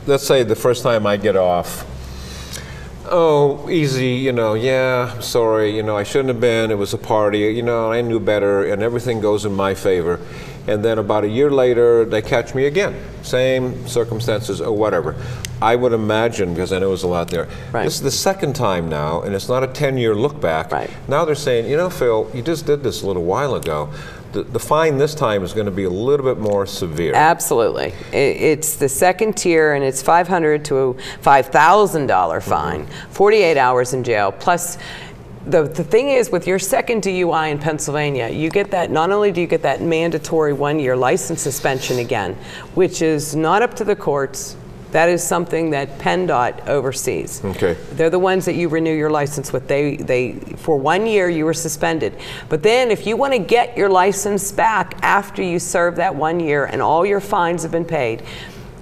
let's say the first time I get off, oh, easy, yeah, I'm sorry, I shouldn't have been, it was a party, I knew better, and everything goes in my favor. And then about a year later, they catch me again. Same circumstances or whatever. I would imagine, because I know there's a lot there, this is the second time now, and it's not a 10-year look back. Now they're saying, Phil, you just did this a little while ago. The fine this time is going to be a little bit more severe. Absolutely. It's the second tier, and it's $500 to $5,000 fine, 48 hours in jail, plus the thing is, with your second DUI in Pennsylvania, you get that, not only do you get that mandatory 1-year license suspension again, which is not up to the courts. That is something that PennDOT oversees. Okay. They're the ones that you renew your license with. They for 1 year you were suspended. But then if you want to get your license back after you serve that 1 year and all your fines have been paid,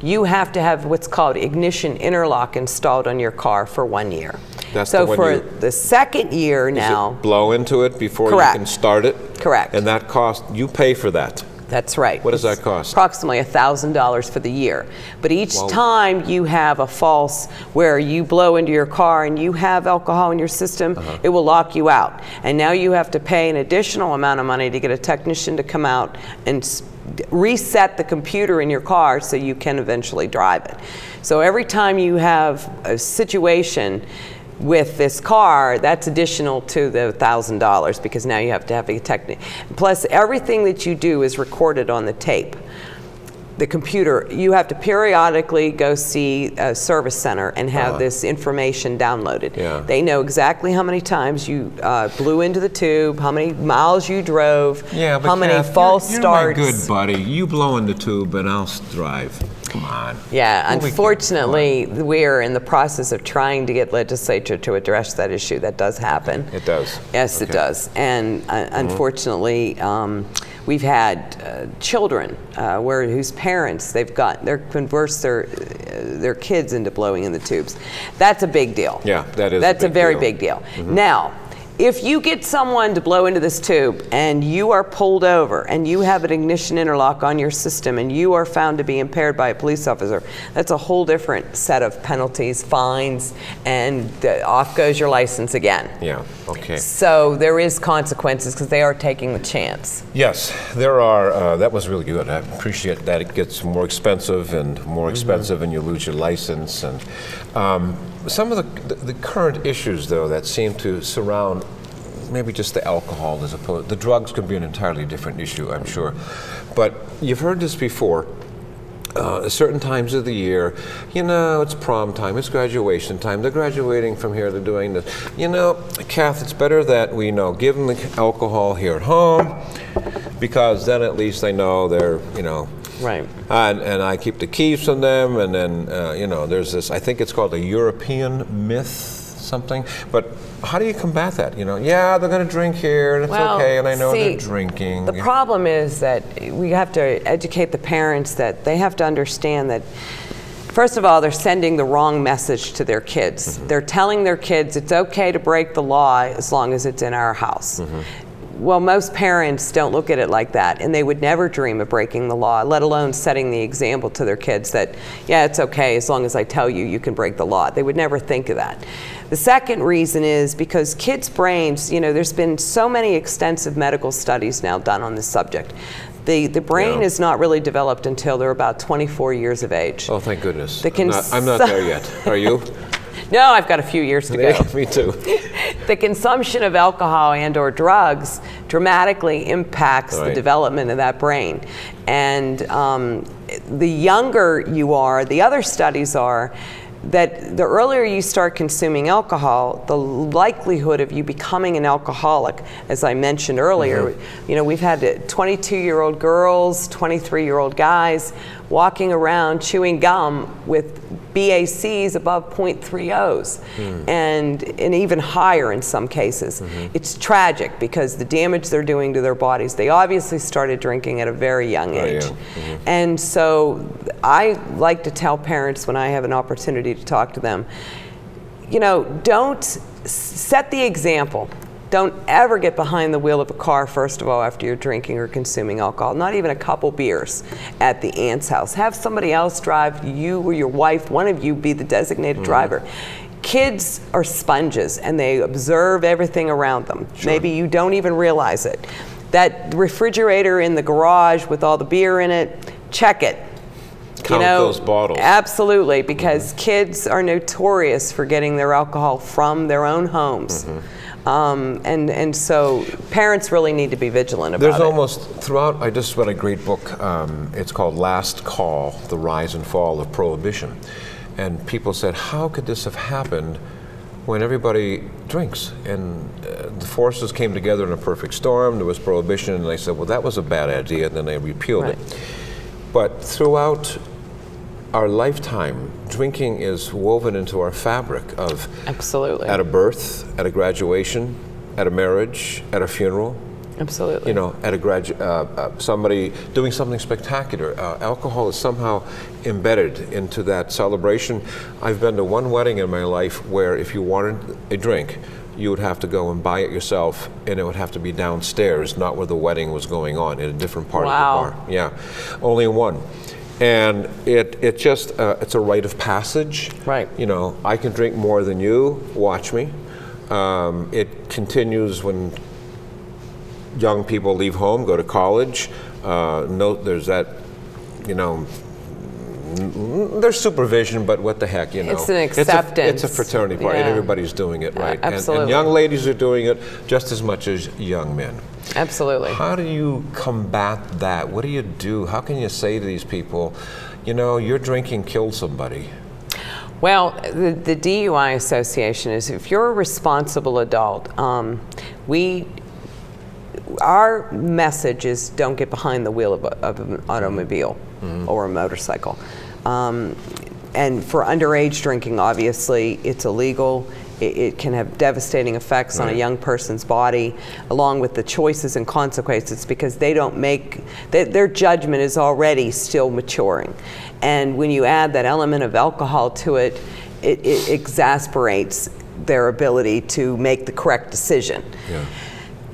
you have to have what's called ignition interlock installed on your car for 1 year. That's so for the second year now. Blow into it before you can start it? Correct. And that cost, you pay for that? That's right. What does that cost? Approximately $1,000 for the year. But each time you have a false where you blow into your car and you have alcohol in your system, it will lock you out. And now you have to pay an additional amount of money to get a technician to come out and reset the computer in your car so you can eventually drive it. So every time you have a situation with this car, that's additional to the $1,000 because now you have to have a technician. Plus, everything that you do is recorded on the tape. The computer, you have to periodically go see a service center and have this information downloaded. Yeah. They know exactly how many times you blew into the tube, how many miles you drove, how many false starts. You're my good buddy. You blow in the tube and I'll drive. Come on. Yeah, unfortunately, we're in the process of trying to get legislature to address that issue. That does happen. It does. Yes, it does. And unfortunately, we've had children whose parents they've conversed their kids into blowing in the tubes. That's a big deal. Yeah, that is. That's a very big deal. Now, if you get someone to blow into this tube and you are pulled over and you have an ignition interlock on your system and you are found to be impaired by a police officer, that's a whole different set of penalties, fines, and off goes your license again. Yeah, okay. So there is consequences because they are taking the chance. Yes, there are. That was really good. I appreciate that. It gets more expensive and more expensive and you lose your license. And some of the current issues, though, that seem to surround maybe just the alcohol as opposed, the drugs could be an entirely different issue, I'm sure. But you've heard this before. Certain times of the year, it's prom time, it's graduation time, they're graduating from here, they're doing this. Kath, it's better that we give them the alcohol here at home because then at least they know they're, Right. And I keep the keys from them, and then, there's this, I think it's called a European myth, something. But how do you combat that? Yeah, they're going to drink here, and it's okay, and I know they're drinking. The problem is that we have to educate the parents that they have to understand that, first of all, they're sending the wrong message to their kids. They're telling their kids it's okay to break the law as long as it's in our house. Well, most parents don't look at it like that, and they would never dream of breaking the law, let alone setting the example to their kids that, yeah, it's okay as long as I tell you, you can break the law. They would never think of that. The second reason is because kids' brains, there's been so many extensive medical studies now done on this subject. The brain is not really developed until they're about 24 years of age. Oh, thank goodness. I'm not there yet. Are you? No, I've got a few years to go. Me too. The consumption of alcohol and or drugs dramatically impacts the development of that brain. And the younger you are, the other studies are that the earlier you start consuming alcohol, the likelihood of you becoming an alcoholic, as I mentioned earlier, we've had 22-year-old girls, 23-year-old guys walking around chewing gum with BACs above 0.30s and even higher in some cases. It's tragic because the damage they're doing to their bodies. They obviously started drinking at a very young age. And so I like to tell parents when I have an opportunity to talk to them, don't set the example. Don't ever get behind the wheel of a car, first of all, after you're drinking or consuming alcohol. Not even a couple beers at the aunt's house. Have somebody else drive, you or your wife, one of you be the designated driver. Kids are sponges and they observe everything around them. Sure. Maybe you don't even realize it. That refrigerator in the garage with all the beer in it, check it. Count those bottles. Absolutely, because kids are notorious for getting their alcohol from their own homes. And so parents really need to be vigilant about it. There's almost, throughout, I just read a great book, it's called Last Call, The Rise and Fall of Prohibition. And people said, how could this have happened when everybody drinks? And the forces came together in a perfect storm, there was prohibition, and they said, well, that was a bad idea, and then they repealed it. But throughout our lifetime, drinking is woven into our fabric of Absolutely. At a birth, at a graduation, at a marriage, at a funeral. Absolutely. You know, at a somebody doing something spectacular. Alcohol is somehow embedded into that celebration. I've been to one wedding in my life where if you wanted a drink, you would have to go and buy it yourself, and it would have to be downstairs, not where the wedding was going on, in a different part of the bar. Yeah, only one. And it just, it's a rite of passage. Right. You know, I can drink more than you, watch me. It continues when young people leave home, go to college. There's that, you know, there's supervision, but what the heck, you know. It's an acceptance. It's a fraternity party, and everybody's doing it, right? Absolutely. And young ladies are doing it just as much as young men. Absolutely. How do you combat that? What do you do? How can you say to these people, you know, your drinking killed somebody? Well, the DUI Association is, if you're a responsible adult, our message is don't get behind the wheel of an automobile or a motorcycle. And for underage drinking, obviously, it's illegal. It can have devastating effects on a young person's body, along with the choices and consequences, because they don't make, their judgment is already still maturing. And when you add that element of alcohol to it, it exasperates their ability to make the correct decision. Yeah.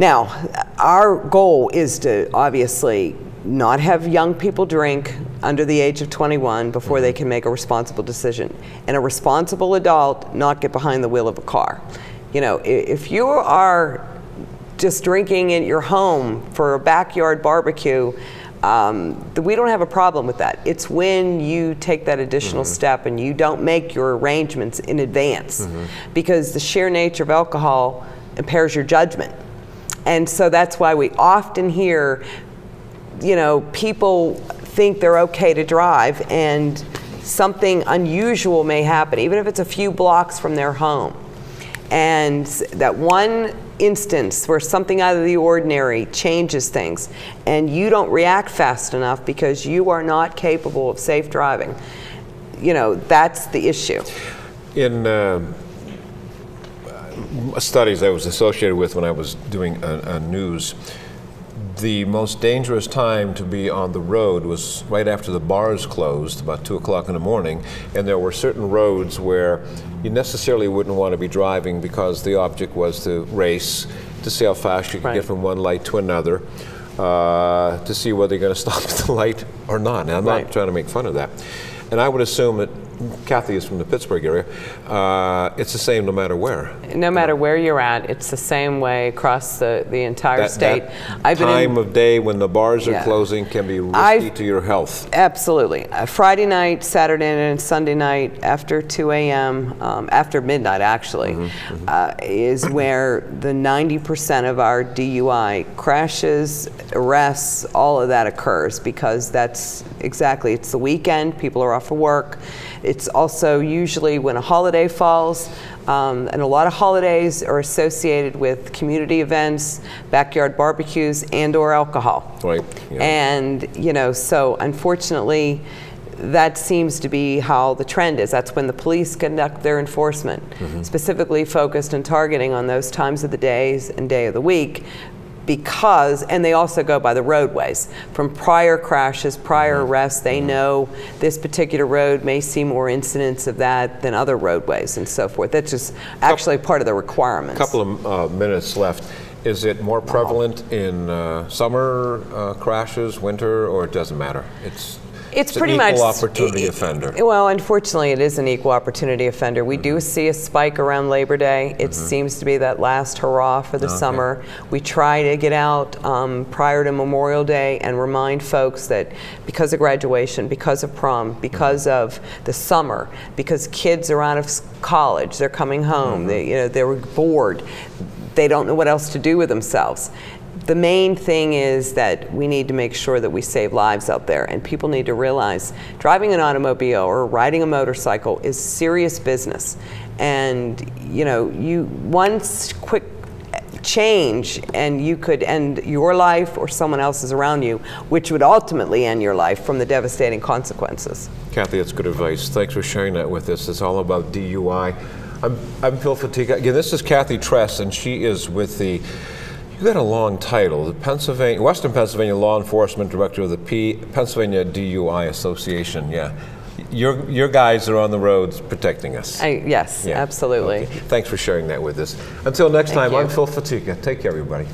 Now, our goal is to obviously not have young people drink under the age of 21 before they can make a responsible decision. And a responsible adult not get behind the wheel of a car. You know, if you are just drinking at your home for a backyard barbecue, we don't have a problem with that. It's when you take that additional step and you don't make your arrangements in advance, because the sheer nature of alcohol impairs your judgment. And so that's why we often hear, you know, people think they're okay to drive and something unusual may happen, even if it's a few blocks from their home. And that one instance where something out of the ordinary changes things and you don't react fast enough because you are not capable of safe driving, you know, that's the issue. In studies I was associated with when I was doing news, the most dangerous time to be on the road was right after the bars closed, about 2 o'clock in the morning, and there were certain roads where you necessarily wouldn't want to be driving because the object was to race, to see how fast you could get from one light to another, to see whether you're going to stop at the light or not. Now, I'm not trying to make fun of that. And I would assume that Kathy is from the Pittsburgh area. It's the same no matter where. No matter where you're at, it's the same way across the entire state. That time of day when the bars are closing can be risky to your health. Absolutely. Friday night, Saturday and Sunday night after 2 a.m., after midnight actually, is where the 90% of our DUI crashes, arrests, all of that occurs, because that's exactly, it's the weekend, people are off of work. It's also usually when a holiday falls, and a lot of holidays are associated with community events, backyard barbecues, and/or alcohol. Right. Yeah. And, you know, so unfortunately, that seems to be how the trend is. That's when the police conduct their enforcement, specifically focused and targeting on those times of the days and day of the week because, and they also go by the roadways. From prior crashes, prior arrests, they know this particular road may see more incidents of that than other roadways and so forth. That's just actually part of the requirements. A couple of minutes left. Is it more prevalent in summer crashes, winter, or it doesn't matter? It's pretty an much equal opportunity offender. Well, unfortunately, it is an equal opportunity offender. We do see a spike around Labor Day. It seems to be that last hurrah for the summer. We try to get out prior to Memorial Day and remind folks that because of graduation, because of prom, because of the summer, because kids are out of college, they're coming home, they're bored, they don't know what else to do with themselves. The main thing is that we need to make sure that we save lives out there, and people need to realize driving an automobile or riding a motorcycle is serious business. And one quick change and you could end your life or someone else's around you, which would ultimately end your life from the devastating consequences. Kathy, that's good advice. Thanks for sharing that with us. It's all about DUI. I'm Phil Fatica. Again, this is Kathy Tress, and she is with the, you got a long title, the Western Pennsylvania Law Enforcement Director of the Pennsylvania DUI Association. Yeah, your guys are on the roads protecting us. Yes, absolutely. Okay. Thanks for sharing that with us. Until next time, you. I'm Phil Fatica. Take care, everybody.